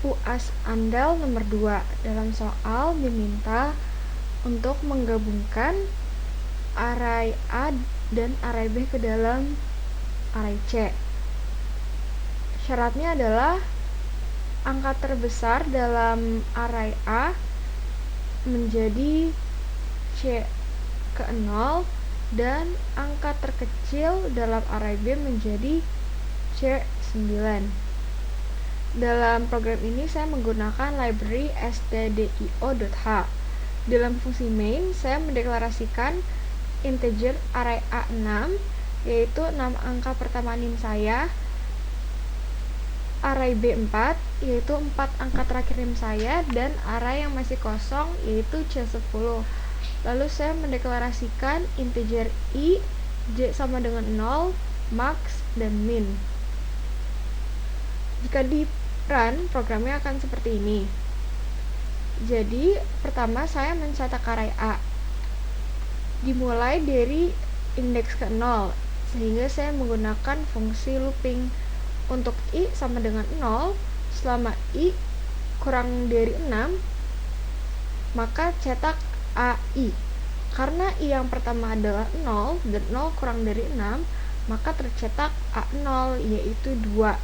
UAS Andal nomor 2. Dalam soal diminta untuk menggabungkan array A dan array B ke dalam array C. Syaratnya adalah angka terbesar dalam array A menjadi C ke 0 dan angka terkecil dalam array B menjadi C 9. Dalam program ini saya menggunakan library stdio.h. Dalam fungsi main, saya mendeklarasikan integer array A6, yaitu 6 angka pertama nim saya, array B4, yaitu 4 angka terakhir nim saya, dan array yang masih kosong, yaitu C10. Lalu saya mendeklarasikan integer I, J sama dengan 0, max, dan min. Jika di run, programnya akan seperti ini. Jadi, pertama saya mencetak array A. Dimulai dari indeks ke 0, sehingga saya menggunakan fungsi looping. Untuk I sama dengan 0, selama I kurang dari 6, maka cetak AI. Karena I yang pertama adalah 0, dan 0 kurang dari 6, maka tercetak A0, yaitu 2.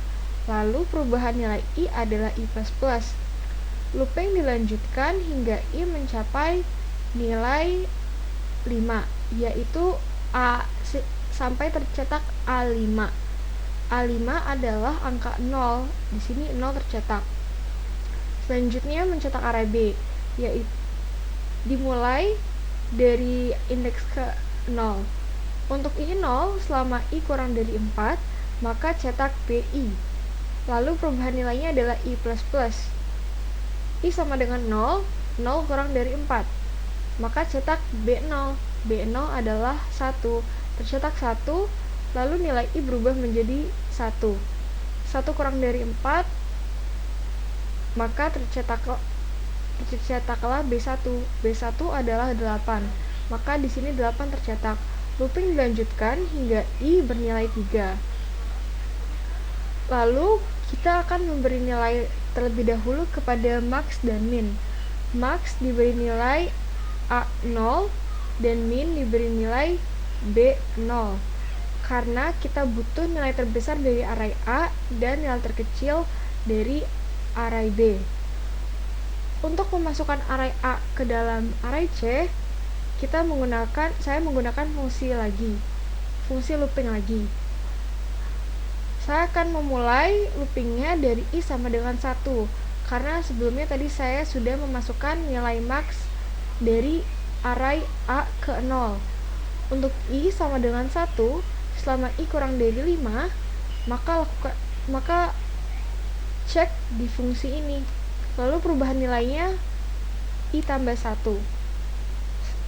Lalu perubahan nilai I adalah I++. Looping dilanjutkan hingga I mencapai nilai 5, yaitu A sampai tercetak A5. A5 adalah angka 0, di sini 0 tercetak. Selanjutnya mencetak array B, yaitu dimulai dari indeks ke 0. Untuk I0, selama I kurang dari 4, maka cetak BI. Lalu perubahan nilainya adalah I++. I sama dengan 0, 0 kurang dari 4. Maka cetak B0. B0 adalah 1. Tercetak 1, lalu nilai I berubah menjadi 1. 1 kurang dari 4, maka tercetaklah B1. B1 adalah 8. Maka di sini 8 tercetak. Looping dilanjutkan hingga I bernilai 3. Lalu kita akan memberi nilai terlebih dahulu kepada max dan min. Max diberi nilai A0 dan min diberi nilai B0. Karena kita butuh nilai terbesar dari array A dan nilai terkecil dari array B. Untuk memasukkan array A ke dalam array C, saya menggunakan fungsi looping lagi. Saya akan memulai loopingnya dari I sama dengan 1, karena sebelumnya tadi saya sudah memasukkan nilai max dari array A ke 0. Untuk I sama dengan 1, selama I kurang dari 5, maka cek di fungsi ini. Lalu perubahan nilainya I tambah 1.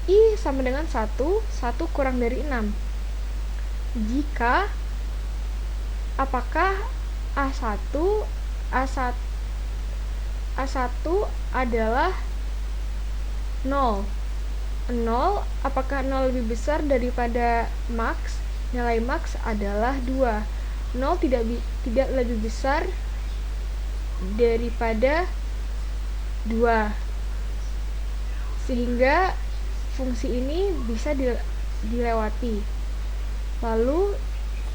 I sama dengan 1, 1 kurang dari 6. Jika apakah A1 adalah 0. 0, apakah 0 lebih besar daripada max? Nilai max adalah 2. 0 tidak lebih besar daripada 2. Sehingga fungsi ini bisa dilewati. Lalu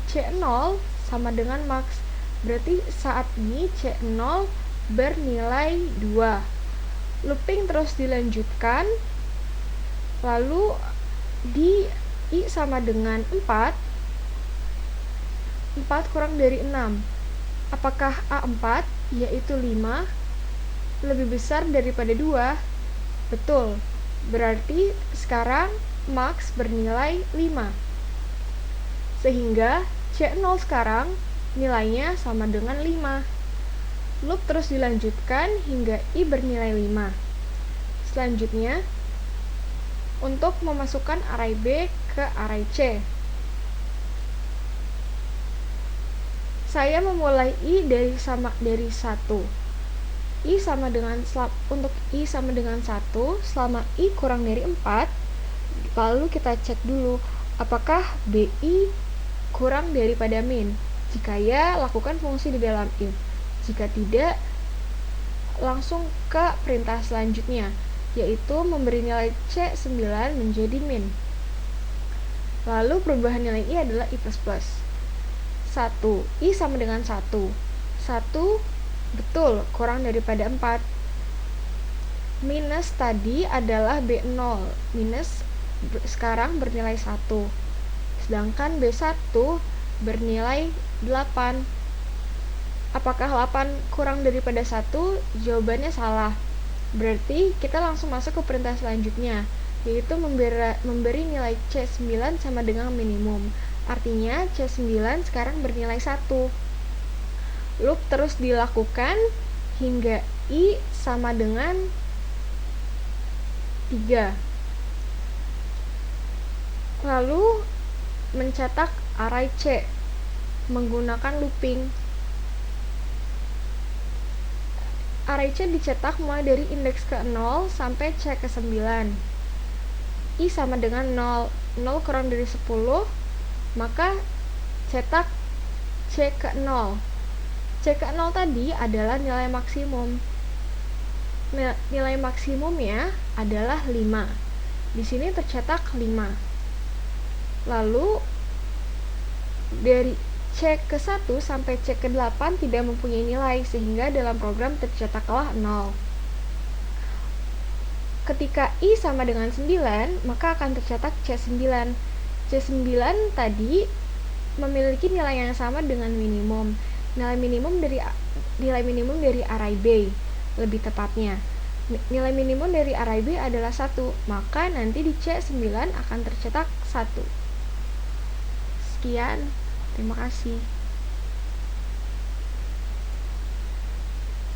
C0 sama dengan max. Berarti saat ini C0 bernilai 2. Looping terus dilanjutkan. Lalu di I sama dengan 4. 4 kurang dari 6. Apakah A4, yaitu 5, lebih besar daripada 2? Betul. Berarti sekarang max bernilai 5. Sehingga C0 sekarang nilainya sama dengan 5. Loop terus dilanjutkan hingga I bernilai 5. Selanjutnya, untuk memasukkan array B ke array C, saya memulai I dari 1. Untuk I sama dengan 1, selama I kurang dari 4, lalu kita cek dulu apakah BI kurang daripada min. Jika ya, lakukan fungsi di dalam if. Jika tidak, langsung ke perintah selanjutnya, yaitu memberi nilai C9 menjadi min. Lalu perubahan nilai I adalah I++. 1. I sama dengan 1. 1 betul, kurang daripada 4. Minus tadi adalah B0. Minus sekarang bernilai 1. Sedangkan B1 bernilai 8. Apakah 8 kurang daripada 1? Jawabannya salah. Berarti kita langsung masuk ke perintah selanjutnya, yaitu memberi nilai C9 sama dengan minimum. Artinya C9 sekarang bernilai 1. Loop terus dilakukan hingga I sama dengan 3. Lalu mencetak array C menggunakan looping. Array C dicetak mulai dari indeks ke-0 sampai C ke-9. I sama dengan 0. 0 kurang dari 10, maka cetak C ke-0. C ke-0 tadi adalah nilai maksimum. Nilai maksimumnya adalah 5. Di sini tercetak 5. Lalu dari C ke-1 sampai C ke-8 tidak mempunyai nilai, sehingga dalam program tercetaklah 0. Ketika I sama dengan 9, maka akan tercetak C9. C9 tadi memiliki nilai yang sama dengan minimum. Nilai minimum dari array B, lebih tepatnya. Nilai minimum dari array B adalah 1, maka nanti di C9 akan tercetak 1. Sekian, terima kasih.